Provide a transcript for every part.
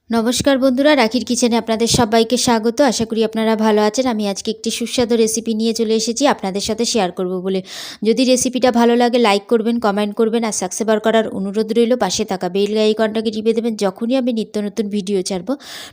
নমস্কার বন্ধুরা, রাখির কিচেনে আপনাদের সবাইকে স্বাগত। আশা করি আপনারা ভালো আছেন। আমি আজকে একটি সুস্বাদু রেসিপি নিয়ে চলে এসেছি আপনাদের সাথে শেয়ার করব বলে। যদি রেসিপিটা ভালো লাগে লাইক করবেন, কমেন্ট করবেন আর সাবস্ক্রাইব করার অনুরোধ রইল। পাশে থাকা বেল আইকনটাকে টিপে দেবেন, যখনই আমি নিত্য নতুন ভিডিও ছাড়ব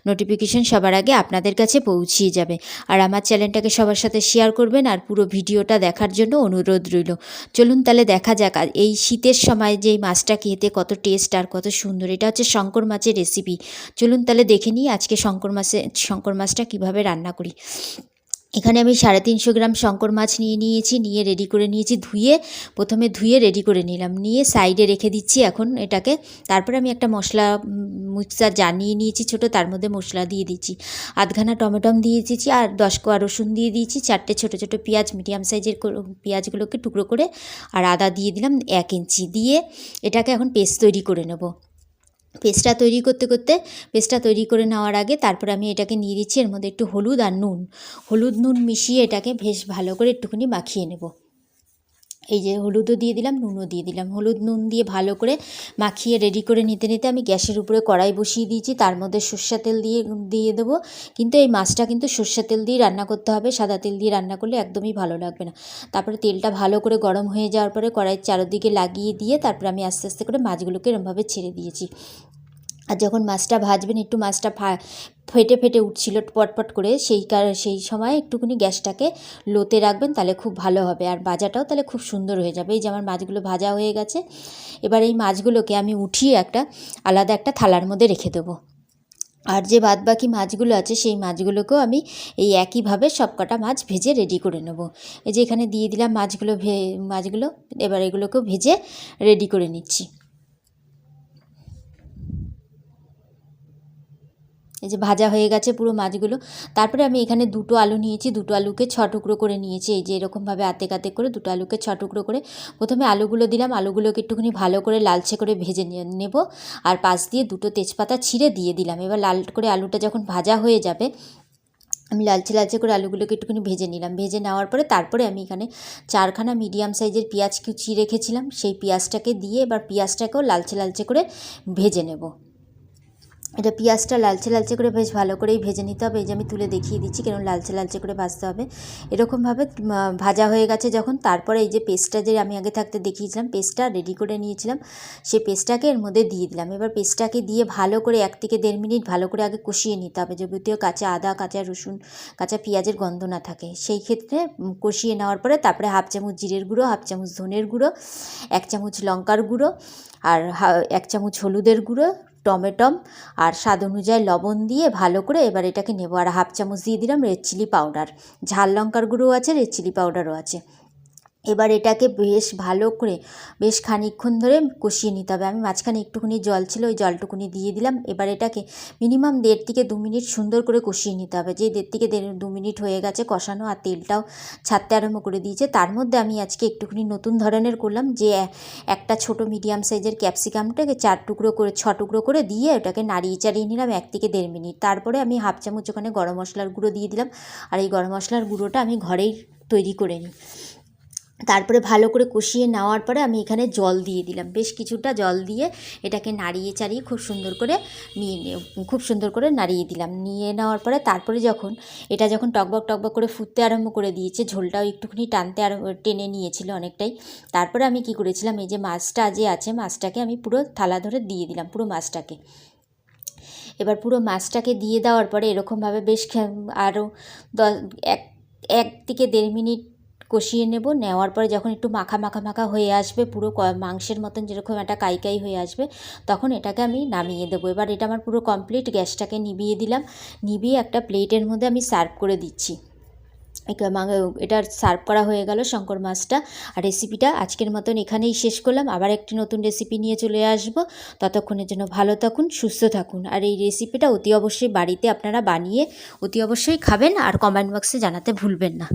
নোটিফিকেশন সবার আগে আপনাদের কাছে পৌঁছিয়ে যাবে। আর আমার চ্যানেলটাকে সবার সাথে শেয়ার করবেন আর পুরো ভিডিওটা দেখার জন্য অনুরোধ রইল। চলুন তাহলে দেখা যাক এই শীতের সময় যেই মাছটা খেতে কত টেস্ট আর কত সুন্দর। এটা হচ্ছে শঙ্কর মাছের রেসিপি। চলুন তাহলে দেখে নিই আজকে শঙ্কর মাছটা কীভাবে রান্না করি। এখানে আমি 350 গ্রাম শঙ্কর মাছ নিয়ে রেডি করে নিয়েছি। প্রথমে ধুয়ে রেডি করে নিলাম, নিয়ে সাইডে রেখে দিচ্ছি এখন এটাকে। তারপরে আমি একটা মশলা মিক্সার জার নিয়ে নিয়েছি ছোটো, তার মধ্যে মশলা দিয়ে দিচ্ছি। আধখানা টমেটম দিয়ে দিয়েছি আর 10 কোয়া রসুন দিয়ে দিয়েছি। 4টে ছোটো ছোটো পেঁয়াজ, মিডিয়াম সাইজের পেঁয়াজগুলোকে টুকরো করে, আর আদা দিয়ে দিলাম 1 ইঞ্চি। দিয়ে এটাকে এখন পেস্ট তৈরি করে নেব। পেস্টটা তৈরি করে নেওয়ার আগে তারপরে আমি এটাকে নিয়ে দিচ্ছি এর মধ্যে একটু হলুদ নুন মিশিয়ে এটাকে বেশ ভালো করে একটুখানি মাখিয়ে নেব। এই যে হলুদও দিয়ে দিলাম, নুনও দিয়ে দিলাম। হলুদ নুন দিয়ে ভালো করে মাখিয়ে রেডি করে নিতে আমি গ্যাসের উপরে কড়াই বসিয়ে দিয়েছি। তার মধ্যে সর্ষের তেল দিয়ে দেবো। কিন্তু এই মাছটা কিন্তু সর্ষের তেল দিয়ে রান্না করতে হবে, সাদা তেল দিয়ে রান্না করলে একদমই ভালো লাগবে না। তারপরে তেলটা ভালো করে গরম হয়ে যাওয়ার পরে কড়াইয়ের চারদিকে লাগিয়ে দিয়ে তারপরে আমি আস্তে আস্তে করে মাছগুলোকে এরমভাবে ছেড়ে দিয়েছি। আর যখন মাছটা ভাজবেন একটু মাছটা ফেটে উঠছিল পটপট করে, সেই সময় একটুখানি গ্যাসটাকে লোতে রাখবেন, তাহলে খুব ভালো হবে আর ভাজাটাও তাহলে খুব সুন্দর হয়ে যাবে। এই যে আমার মাছগুলো ভাজা হয়ে গেছে। এবার এই মাছগুলোকে আমি উঠিয়ে আলাদা একটা থালার মধ্যে রেখে দেবো। আর যে বাদবাকি মাছগুলো আছে সেই মাছগুলোকেও আমি এই একইভাবে সবকটা মাছ ভেজে রেডি করে নেব। এই যে এখানে দিয়ে দিলাম মাছগুলো। এবার এগুলোকেও ভেজে রেডি করে নিচ্ছি। এই যে ভাজা হয়ে গেছে পুরো মাছগুলো। তারপরে আমি এখানে 2টো আলু নিয়েছি, 2টো আলুকে 6 টুকরো করে নিয়েছি। এই যে এরকমভাবে আতে করে 2টো আলুকে 6 টুকরো করে প্রথমে আলুগুলো দিলাম। আলুগুলোকে একটুখানি ভালো করে লালচে করে ভেজে নেব। আর পাশ দিয়ে 2টো তেজপাতা ছিঁড়ে দিয়ে দিলাম। এবার লাল করে আলুটা যখন ভাজা হয়ে যাবে, আমি লালচে করে আলুগুলোকে একটুখানি ভেজে নিলাম। ভেজে নেওয়ার পরে তারপরে আমি এখানে 4খানা মিডিয়াম সাইজের পেঁয়াজ কুচিয়ে রেখেছিলাম, সেই পেঁয়াজটাকে দিয়ে এবার পেঁয়াজটাকেও লালচে করে ভেজে নেব। এটা পেঁয়াজটা লালচে করে বেশ ভালো করেই ভেজে নিতে হবে। এই যে আমি তুলে দেখিয়ে দিচ্ছি কেন লালচে করে ভাজতে হবে। এরকমভাবে ভাজা হয়ে গেছে যখন, তারপরে এই যে পেস্টটা যে আমি আগে থাকতে দেখিয়েছিলাম, পেস্টটা রেডি করে নিয়েছিলাম, সেই পেস্টটাকে এর মধ্যে দিয়ে দিলাম। এবার পেস্টটাকে দিয়ে ভালো করে 1 থেকে 1.5 মিনিট ভালো করে আগে কষিয়ে নিতে হবে, যাবতীয় কাঁচা আদা, কাঁচা রসুন, কাঁচা পেঁয়াজের গন্ধ না থাকে। সেই ক্ষেত্রে কষিয়ে নেওয়ার পরে তারপরে 1/2 চামচ জিরের গুঁড়ো, 1/2 চামচ ধনের গুঁড়ো, 1 চামচ লঙ্কার গুঁড়ো আর 1 চামচ হলুদের গুঁড়ো, টমেটম আর স্বাদ অনুযায়ী লবণ দিয়ে ভালো করে এবার এটাকে নেব। আর 1/2 চামচ দিয়ে দিলাম রেড চিলি পাউডার। ঝাল লঙ্কার গুঁড়োও আছে, রেড চিলি পাউডারও আছে। এবার এটাকে বেশ ভালো করে বেশ খানিকক্ষণ ধরে কষিয়ে নিতে হবে। আমি মাঝখানে একটুখানি জল ছিল, ওই জলটুকুনি দিয়ে দিলাম। এবার এটাকে মিনিমাম 1.5 থেকে 2 মিনিট সুন্দর করে কষিয়ে নিতে হবে। যে 1.5 থেকে 2 মিনিট হয়ে গেছে কষানো আর তেলটাও ছাড়তে আরম্ভ করে দিয়েছে, তার মধ্যে আমি আজকে একটুখানি নতুন ধরনের করলাম, যে একটা ছোট মিডিয়াম সাইজের ক্যাপসিকামটাকে 6 টুকরো করে দিয়ে ওটাকে নাড়িয়ে চাড়িয়ে নিলাম 1 থেকে 1.5 মিনিট। তারপরে আমি 1/2 চামচ ওখানে গরম মশলার গুঁড়ো দিয়ে দিলাম। আর এই গরম মশলার গুঁড়োটা আমি ঘরেই তৈরি করে নিই। তারপরে ভালো করে কষিয়ে নেওয়ার পরে আমি এখানে জল দিয়ে দিলাম, বেশ কিছুটা জল দিয়ে এটাকে নাড়িয়ে চাড়িয়ে খুব সুন্দর করে নাড়িয়ে দিলাম। নিয়ে নেওয়ার পরে তারপরে যখন টকবক করে ফুটতে আরম্ভ করে দিয়েছে, ঝোলটাও একটুখানি টেনে নিয়েছিল অনেকটাই, তারপরে আমি কি করেছিলাম, এই যে মাছটাকে আমি পুরো থালা ধরে দিয়ে দিলাম পুরো মাছটাকে। এবার পুরো মাছটাকে দিয়ে দেওয়ার পরে এরকমভাবে বেশ আরও 1 থেকে 1.5 মিনিট কষিয়ে নেওয়ার পরে যখন একটু মাখা হয়ে আসবে, পুরো মাংসের মতন যেরকম একটা কাই হয়ে আসবে, তখন এটাকে আমি নামিয়ে দেবো। এবার এটা আমার পুরো কমপ্লিট। গ্যাসটাকে নিভিয়ে দিলাম, নিভিয়ে একটা প্লেটের মধ্যে আমি সার্ভ করে দিচ্ছি। এটা সার্ভ করা হয়ে গেল শঙ্কর মাছটা। আর রেসিপিটা আজকের মতন এখানেই শেষ করলাম। আবার একটি নতুন রেসিপি নিয়ে চলে আসব। ততক্ষণের জন্য ভালো থাকুন, সুস্থ থাকুন। আর এই রেসিপিটা অতি অবশ্যই বাড়িতে আপনারা বানিয়ে অতি অবশ্যই খাবেন আর কমেন্ট বক্সে জানাতে ভুলবেন না।